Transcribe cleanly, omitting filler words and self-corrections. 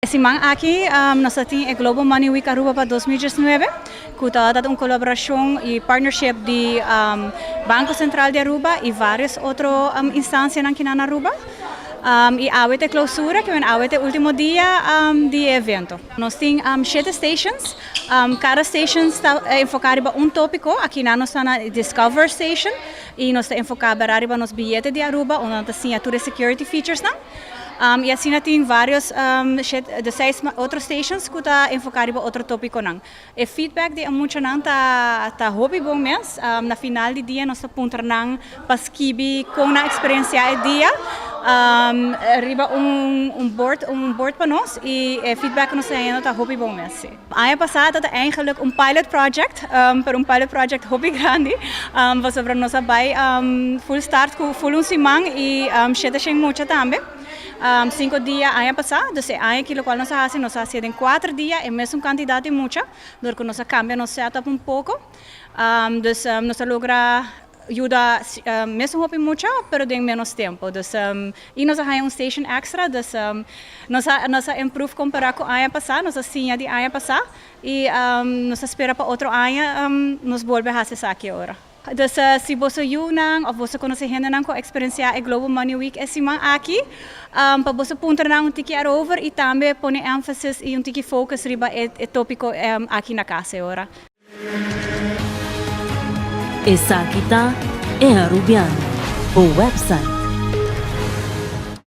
Simang aqui, nós temos a Global Money Week Aruba para 2019, que está dando uma colaboração e partnership de Banco Central de Aruba e várias outras instâncias aqui na Aruba. E hoje é clausura, que hoje é o último dia do evento. Nós temos 7 stations, cada station está enfocada em tópico. Aqui nós estamos na Discover Station e nós estamos enfocados nos bilhetes de Aruba, onde nós temos security features. E assim tem vários de 6 outros stations que estão enfocados em outro tópico. O feedback de muitos está hobby bom mês. Na final do dia nós apontamos para esquibi com a experiência do dia. Arriba board para nós e o feedback nós temos está hobby bom mês. Ano passado era eigenlijk pilot project, para pilot project hobby grande. Was sobre nós vai full start com full semana e chega muito também. 5 dias ano passado, então ano que qual nós fazemos em 4 dias e mesmo quantidade de muita, porque nós cambia nosso setup pouco, então nós logra ajuda mesmo hobby muito, pero em menos tempo, então e nós temos station extra, então nós improve comparado com ano passado, nós assim de ano passado e nós espera para outro ano, nós volve a fazer isso aqui agora. Dus se você yunang of você conhece gente com experiência em Global Money Week esse ano aqui, para você pontuar um tiki over e também pôr ênfase e um tiki focus riba o tópico aqui na casa agora. Essa aqui tá é Arubiano, o website